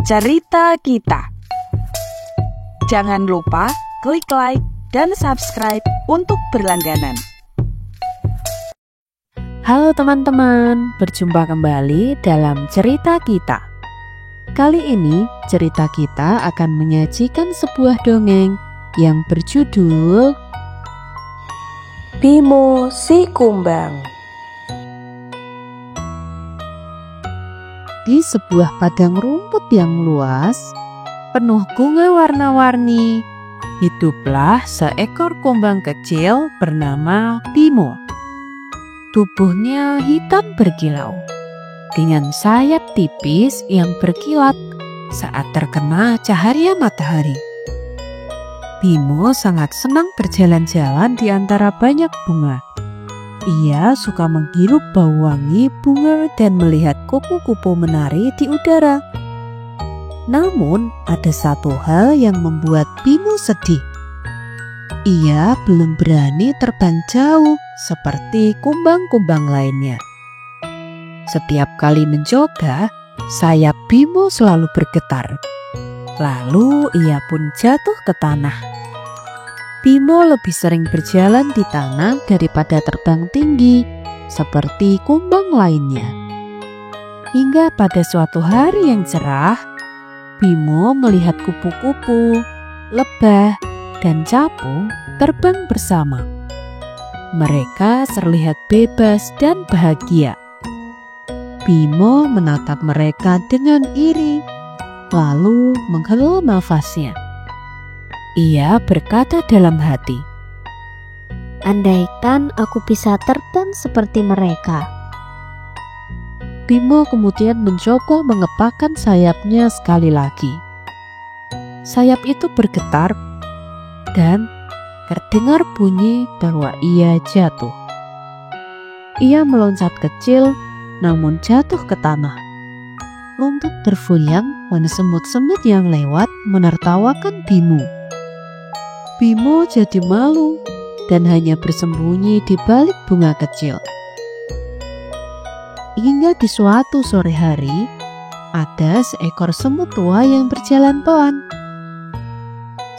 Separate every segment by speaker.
Speaker 1: cerita kita. Jangan lupa klik like dan subscribe untuk berlangganan.
Speaker 2: Halo teman-teman, berjumpa kembali dalam cerita kita. Kali ini cerita kita akan menyajikan sebuah dongeng yang berjudul
Speaker 3: Bimo si Kumbang.
Speaker 2: Di sebuah padang rumput yang luas, penuh bunga warna-warni, hiduplah seekor kumbang kecil bernama Bimo. Tubuhnya hitam berkilau, dengan sayap tipis yang berkilat saat terkena cahaya matahari. Bimo sangat senang berjalan-jalan di antara banyak bunga. Ia suka menghirup bau wangi bunga dan melihat kupu-kupu menari di udara. Namun, ada satu hal yang membuat Bimo sedih. Ia belum berani terbang jauh seperti kumbang-kumbang lainnya. Setiap kali mencoba, sayap Bimo selalu bergetar. Lalu ia pun jatuh ke tanah. Bimo lebih sering berjalan di tanah daripada terbang tinggi seperti kumbang lainnya. Hingga pada suatu hari yang cerah, Bimo melihat kupu-kupu, lebah, dan capung terbang bersama. Mereka terlihat bebas dan bahagia. Bimo menatap mereka dengan iri, lalu menghela nafasnya. Ia berkata dalam hati,
Speaker 4: "Andaikan aku bisa terbang seperti mereka."
Speaker 2: Bimo kemudian mencoba mengepakkan sayapnya sekali lagi. Sayap itu bergetar dan terdengar bunyi bahwa ia jatuh. Ia meloncat kecil namun jatuh ke tanah. Rumput terfuyang dan semut-semut yang lewat menertawakan Bimo. Bimo jadi malu dan hanya bersembunyi di balik bunga kecil. Hingga di suatu sore hari, ada seekor semut tua yang berjalan pelan.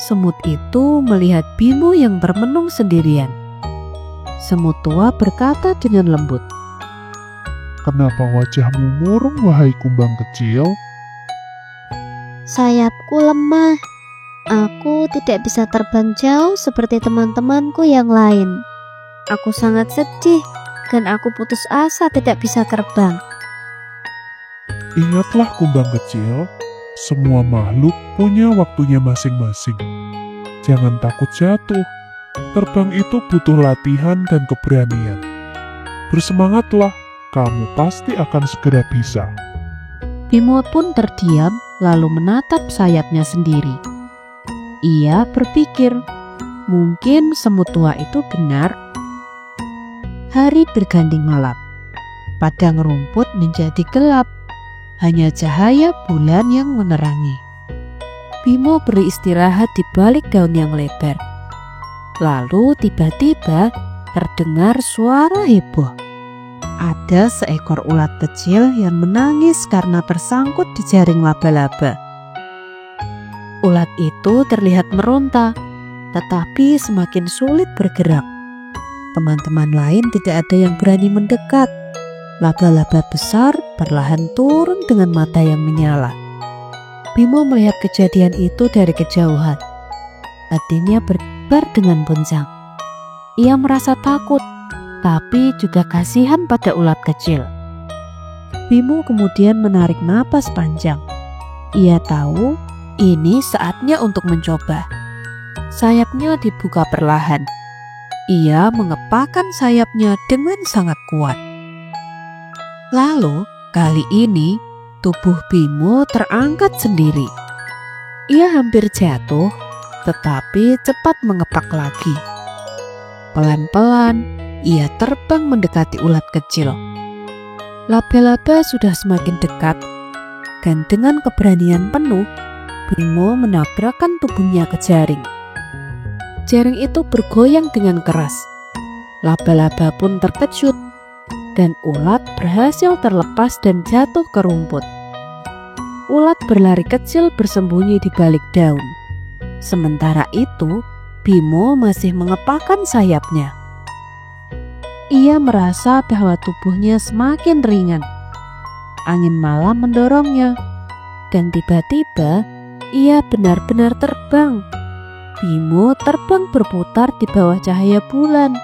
Speaker 2: Semut itu melihat Bimo yang bermenung sendirian. Semut tua berkata dengan lembut,
Speaker 5: "Kenapa wajahmu murung, wahai kumbang kecil?"
Speaker 4: "Sayapku lemah. Aku tidak bisa terbang jauh seperti teman-temanku yang lain. Aku sangat sedih dan aku putus asa tidak bisa terbang."
Speaker 5: Ingatlah kumbang kecil, semua makhluk punya waktunya masing-masing. Jangan takut jatuh. Terbang itu butuh latihan dan keberanian. Bersemangatlah, kamu pasti akan segera bisa.
Speaker 2: Bimo pun terdiam lalu menatap sayapnya sendiri. Ia berpikir, mungkin semut tua itu benar. Hari berganti malam. Padang rumput menjadi gelap. Hanya cahaya bulan yang menerangi. Bimo beristirahat di balik daun yang lebar. Lalu tiba-tiba terdengar suara heboh. Ada seekor ulat kecil yang menangis karena tersangkut di jaring laba-laba. Ulat itu terlihat meronta, tetapi semakin sulit bergerak. Teman-teman lain tidak ada yang berani mendekat. Laba-laba besar perlahan turun dengan mata yang menyala. Bimo melihat kejadian itu dari kejauhan. Hatinya berdebar dengan goncang. Ia merasa takut, tapi juga kasihan pada ulat kecil. Bimo kemudian menarik napas panjang. Ia tahu ini saatnya untuk mencoba. Sayapnya dibuka perlahan. Ia mengepakkan sayapnya dengan sangat kuat. Lalu, kali ini tubuh Bimo terangkat sendiri. Ia hampir jatuh, tetapi cepat mengepak lagi. Pelan-pelan, ia terbang mendekati ulat kecil. Laba-laba sudah semakin dekat, dan dengan keberanian penuh, Bimo menabrakkan tubuhnya ke jaring. Jaring itu bergoyang dengan keras. Laba-laba pun terkejut, dan ulat berhasil terlepas dan jatuh ke rumput. ulat berlari kecil bersembunyi di balik daun. Sementara itu, Bimo masih mengepakkan sayapnya. Ia merasa bahwa tubuhnya semakin ringan. Angin malam mendorongnya, dan tiba-tiba ia benar-benar terbang. Bimo terbang berputar di bawah cahaya bulan.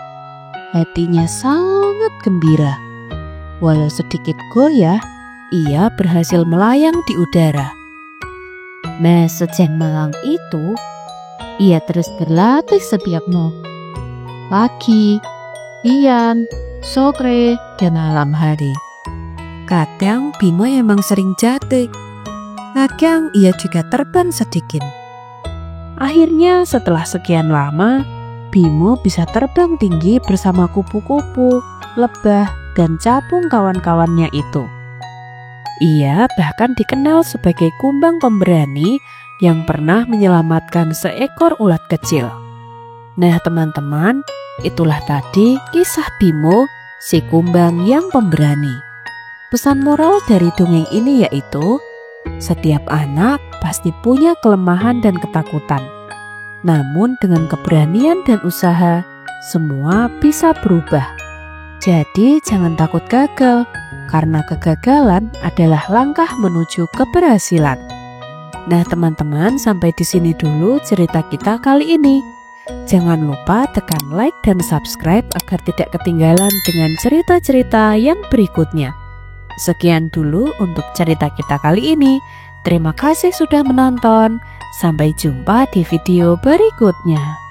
Speaker 2: Hatinya sangat gembira. Walau sedikit goyah, ia berhasil melayang di udara. Nah, sejak malam itu, ia terus berlatih setiap malam. Pagi, siang, sore, dan malam hari. Kadang Bimo emang sering jatuh. Kadang ia juga terbang sedikit. Akhirnya setelah sekian lama, Bimo bisa terbang tinggi bersama kupu-kupu, lebah, dan capung kawan-kawannya itu. Ia bahkan dikenal sebagai kumbang pemberani yang pernah menyelamatkan seekor ulat kecil. Nah teman-teman, itulah tadi kisah Bimo, si kumbang yang pemberani. Pesan moral dari dongeng ini yaitu, setiap anak pasti punya kelemahan dan ketakutan. Namun dengan keberanian dan usaha, semua bisa berubah. Jadi jangan takut gagal, karena kegagalan adalah langkah menuju keberhasilan. Nah teman-teman, sampai di sini dulu cerita kita kali ini. Jangan lupa tekan like dan subscribe agar tidak ketinggalan dengan cerita-cerita yang berikutnya. Sekian dulu untuk cerita kita kali ini. Terima kasih sudah menonton. Sampai jumpa di video berikutnya.